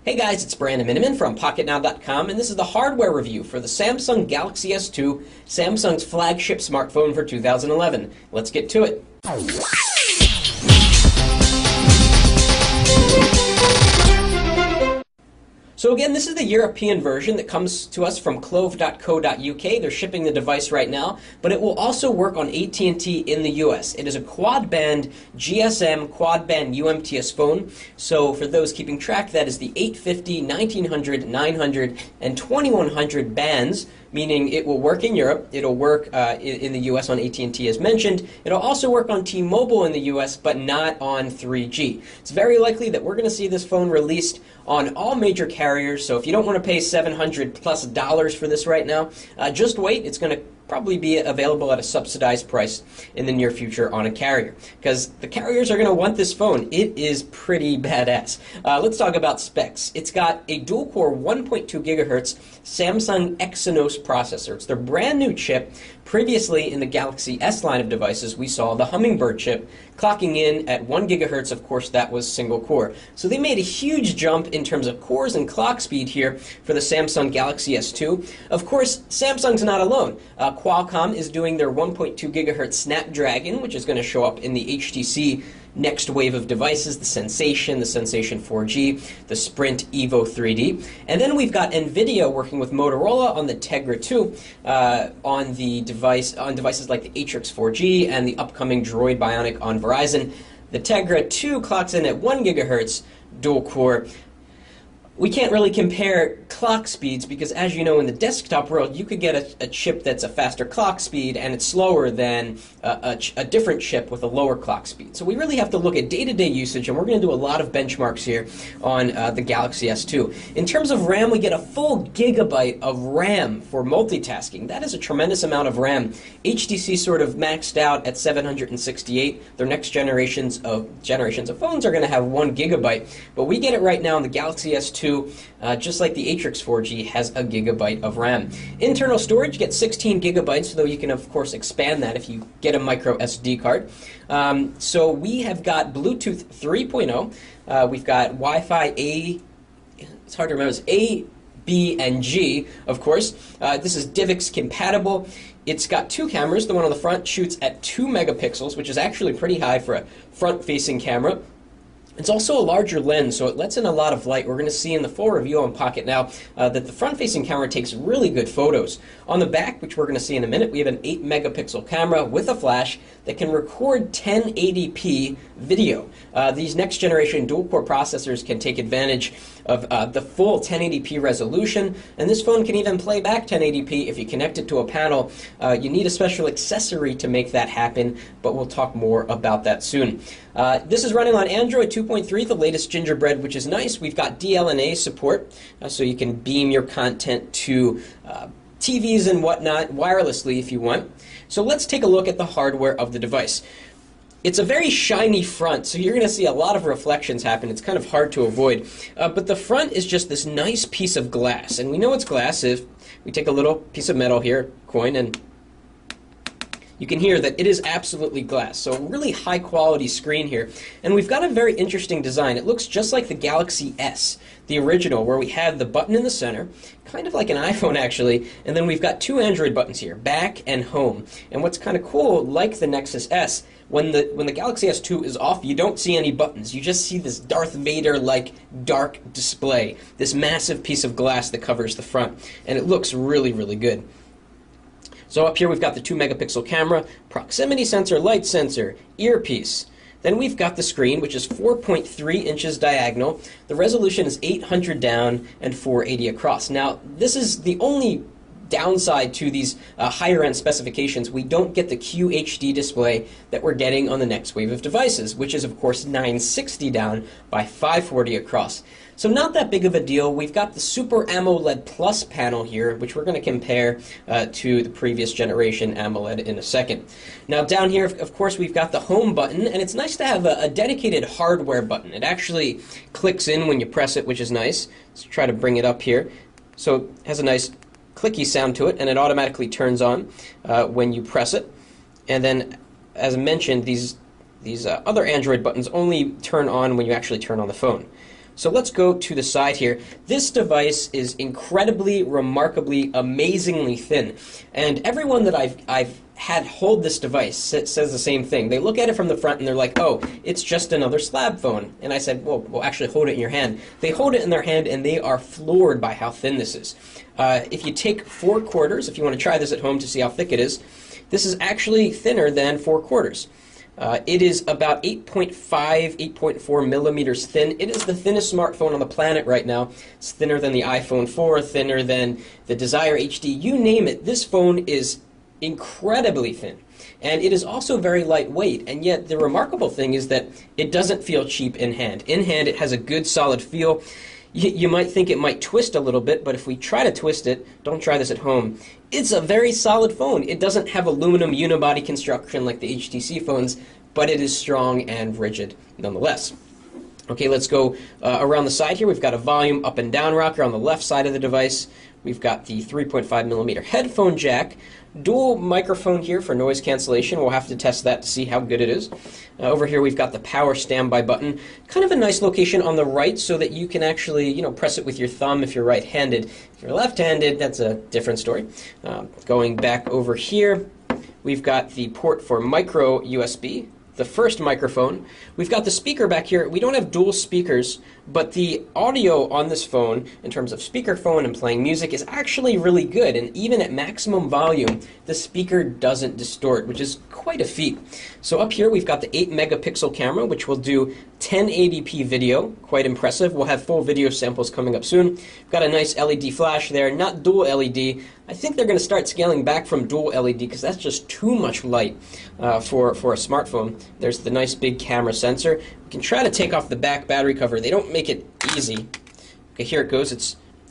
Hey guys, it's Brandon Miniman from PocketNow.com, and this is the hardware review for the Samsung Galaxy S2, Samsung's flagship smartphone for 2011. Let's get to it. So again, this is the European version that comes to us from clove.co.uk. They're shipping the device right now, but it will also work on AT&T in the US. It is a quad-band GSM quad-band UMTS phone. So for those keeping track, that is the 850, 1900, 900, and 2100 bands, meaning it will work in Europe, it'll work in the US on AT&T as mentioned, it'll also work on T-Mobile in the US, but not on 3G. It's very likely that we're going to see this phone released on all major carriers, so if you don't want to pay $700+ for this right now, just wait. It's going to probably be available at a subsidized price in the near future on a carrier, because the carriers are going to want this phone. It is pretty badass. Let's talk about specs. It's got a dual-core 1.2 gigahertz Samsung Exynos processor. It's their brand new chip. Previously, in the Galaxy S line of devices, we saw the Hummingbird chip clocking in at 1 gigahertz. Of course, that was single core. So they made a huge jump in terms of cores and clock speed here for the Samsung Galaxy S2. Of course, Samsung's not alone. Qualcomm is doing their 1.2 gigahertz Snapdragon, which is going to show up in the HTC next wave of devices, the Sensation 4G, the Sprint Evo 3D. And then we've got NVIDIA working with Motorola on the Tegra 2 on devices like the Atrix 4G and the upcoming Droid Bionic on Verizon. The Tegra 2 clocks in at 1 gigahertz dual core. We can't really compare clock speeds because, as you know, in the desktop world, you could get a chip that's a faster clock speed and it's slower than a different chip with a lower clock speed. So we really have to look at day-to-day usage, and we're going to do a lot of benchmarks here on the Galaxy S2. In terms of RAM, we get a full gigabyte of RAM for multitasking. That is a tremendous amount of RAM. HTC sort of maxed out at 768. Their next generations of phones are going to have 1 gigabyte, but we get it right now in the Galaxy S2. Just like the Atrix 4G has a gigabyte of RAM. Internal storage gets 16 gigabytes, though you can of course expand that if you get a micro SD card. So we have got Bluetooth 3.0. We've got Wi-Fi A. It's hard to remember. It's A, B, and G, of course. This is DivX compatible. It's got 2 cameras. The one on the front shoots at 2 megapixels, which is actually pretty high for a front-facing camera. It's also a larger lens, so it lets in a lot of light. We're going to see in the full review on Pocket Now that the front-facing camera takes really good photos. On the back, which we're going to see in a minute, we have an 8-megapixel camera with a flash that can record 1080p video. These next-generation dual-core processors can take advantage of the full 1080p resolution, and this phone can even play back 1080p if you connect it to a panel. You need a special accessory to make that happen, but we'll talk more about that soon. This is running on Android 2.3, the latest Gingerbread, which is nice. We've got DLNA support, so you can beam your content to TVs and whatnot wirelessly if you want. So let's take a look at the hardware of the device. It's a very shiny front, so you're going to see a lot of reflections happen. It's kind of hard to avoid. But the front is just this nice piece of glass, and we know it's glass if we take a little piece of metal here, coin, and you can hear that it is absolutely glass. So a really high quality screen here. And we've got a very interesting design. It looks just like the Galaxy S, the original, where we have the button in the center, kind of like an iPhone actually, and then we've got 2 Android buttons here, back and home. And what's kind of cool, like the Nexus S, when the Galaxy S2 is off, you don't see any buttons. You just see this Darth Vader-like dark display, this massive piece of glass that covers the front. And it looks really, really good. So up here we've got the 2-megapixel camera, proximity sensor, light sensor, earpiece. Then we've got the screen, which is 4.3 inches diagonal. The resolution is 800 down and 480 across. Now, this is the only downside to these higher-end specifications. We don't get the QHD display that we're getting on the next wave of devices, which is, of course, 960 down by 540 across. So not that big of a deal. We've got the Super AMOLED Plus panel here, which we're going to compare to the previous generation AMOLED in a second. Now down here, of course, we've got the home button, and it's nice to have a dedicated hardware button. It actually clicks in when you press it, which is nice. Let's try to bring it up here. So it has a nice clicky sound to it, and it automatically turns on when you press it. And then, as I mentioned, these other Android buttons only turn on when you actually turn on the phone. So let's go to the side here. This device is incredibly, remarkably, amazingly thin. And everyone that I've had hold this device says the same thing. They look at it from the front and they're like, oh, it's just another slab phone. And I said, well, actually hold it in your hand. They hold it in their hand and they are floored by how thin this is. If you take 4/4, if you want to try this at home to see how thick it is, this is actually thinner than 4/4. It is about 8.5, 8.4 millimeters thin. It is the thinnest smartphone on the planet right now. It's thinner than the iPhone 4, thinner than the Desire HD. You name it, this phone is incredibly thin. And it is also very lightweight, and yet the remarkable thing is that it doesn't feel cheap in hand. In hand, it has a good solid feel. You might think it might twist a little bit, but if we try to twist it, don't try this at home, it's a very solid phone. It doesn't have aluminum unibody construction like the HTC phones, but it is strong and rigid nonetheless. Okay, let's go around the side here. We've got a volume up and down rocker on the left side of the device. We've got the 3.5 millimeter headphone jack. Dual microphone here for noise cancellation. We'll have to test that to see how good it is. Over here we've got the power standby button. Kind of a nice location on the right so that you can actually, press it with your thumb if you're right-handed. If you're left-handed, that's a different story. Going back over here, we've got the port for micro USB. The first microphone. We've got the speaker back here. We don't have dual speakers, but the audio on this phone, in terms of speakerphone and playing music, is actually really good. And even at maximum volume, the speaker doesn't distort, which is quite a feat. So up here, we've got the 8-megapixel camera, which will do 1080p video. Quite impressive. We'll have full video samples coming up soon. We've got a nice LED flash there, not dual LED. I think they're going to start scaling back from dual LED because that's just too much light for a smartphone. There's the nice big camera sensor. We can try to take off the back battery cover. They don't make it easy. Okay, here it goes.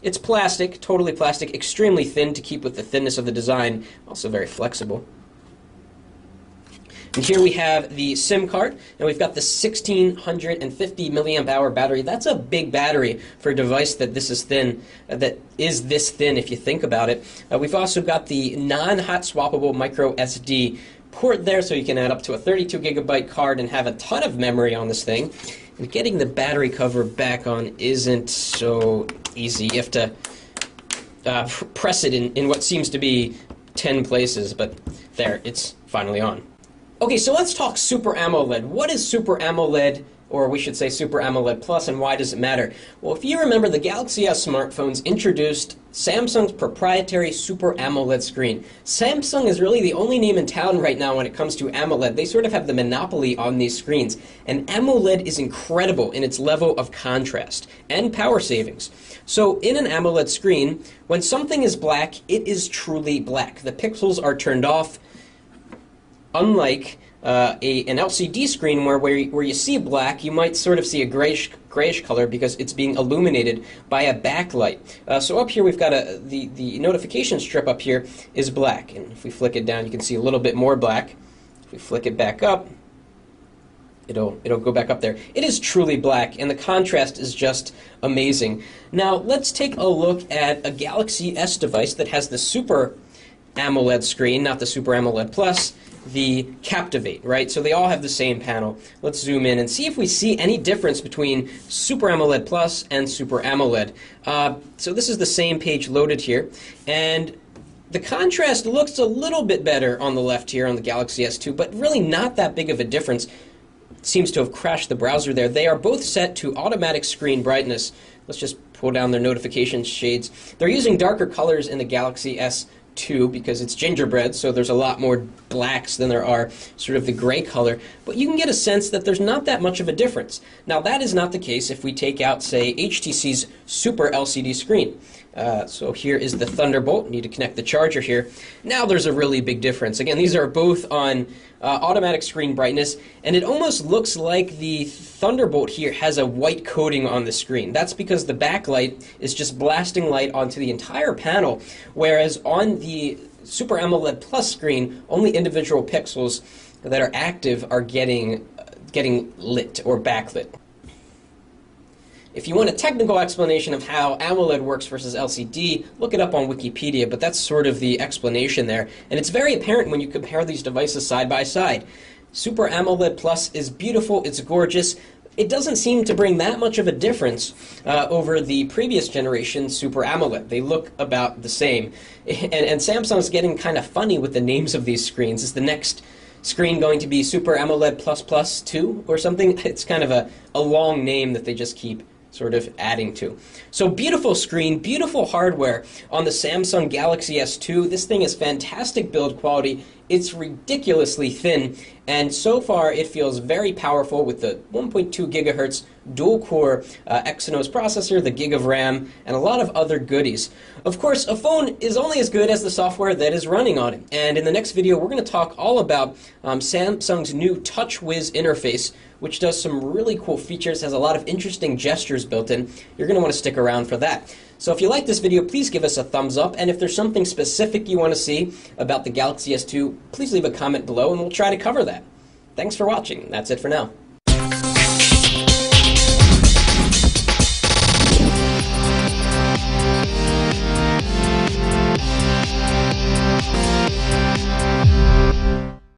It's plastic, totally plastic, extremely thin to keep with the thinness of the design, also very flexible. And here we have the SIM card, and we've got the 1650 milliamp hour battery. That's a big battery for a device that this is thin, that is this thin if you think about it. We've also got the non-hot swappable micro SD port there, so you can add up to a 32 gigabyte card and have a ton of memory on this thing. And getting the battery cover back on isn't so easy. You have to press it in what seems to be 10 places, but there, it's finally on. Okay, so let's talk Super AMOLED. What is Super AMOLED, or we should say Super AMOLED Plus, and why does it matter? Well, if you remember, the Galaxy S smartphones introduced Samsung's proprietary Super AMOLED screen. Samsung is really the only name in town right now when it comes to AMOLED. They sort of have the monopoly on these screens. And AMOLED is incredible in its level of contrast and power savings. So in an AMOLED screen, when something is black, it is truly black. The pixels are turned off. Unlike an LCD screen where you see black, you might sort of see a grayish color because it's being illuminated by a backlight. So up here we've got the notification strip up here is black, and if we flick it down you can see a little bit more black. If we flick it back up, it'll go back up there. It is truly black, and the contrast is just amazing. Now let's take a look at a Galaxy S device that has the Super AMOLED screen, not the Super AMOLED Plus, the Captivate, right? So they all have the same panel. Let's zoom in and see if we see any difference between Super AMOLED Plus and Super AMOLED. So this is the same page loaded here, and the contrast looks a little bit better on the left here on the Galaxy S2, but really not that big of a difference. It seems to have crashed the browser there. They are both set to automatic screen brightness. Let's just pull down their notification shades. They're using darker colors in the Galaxy S2 because it's gingerbread, so there's a lot more blacks than there are sort of the gray color, but you can get a sense that there's not that much of a difference. Now that is not the case if we take out, say, HTC's Super LCD screen. So here is the Thunderbolt. Need to connect the charger here. Now there's a really big difference. Again, these are both on automatic screen brightness, and it almost looks like the Thunderbolt here has a white coating on the screen. That's because the backlight is just blasting light onto the entire panel, whereas on the Super AMOLED Plus screen, only individual pixels that are active are getting lit or backlit. If you want a technical explanation of how AMOLED works versus LCD, look it up on Wikipedia, but that's sort of the explanation there. And it's very apparent when you compare these devices side by side. Super AMOLED Plus is beautiful, it's gorgeous. it doesn't seem to bring that much of a difference over the previous generation Super AMOLED. They look about the same. And Samsung's getting kind of funny with the names of these screens. Is the next screen going to be Super AMOLED Plus Plus 2 or something? It's kind of a long name that they just keep sort of adding to. So beautiful screen, beautiful hardware on the Samsung Galaxy S2. This thing is fantastic build quality. It's ridiculously thin, and so far it feels very powerful with the 1.2 gigahertz dual-core Exynos processor, the gig of RAM, and a lot of other goodies. Of course, a phone is only as good as the software that is running on it, and in the next video we're going to talk all about Samsung's new TouchWiz interface, which does some really cool features, has a lot of interesting gestures built in. You're going to want to stick around for that. So if you like this video, please give us a thumbs up, and if there's something specific you want to see about the Galaxy S2, please leave a comment below and we'll try to cover that. Thanks for watching. That's it for now.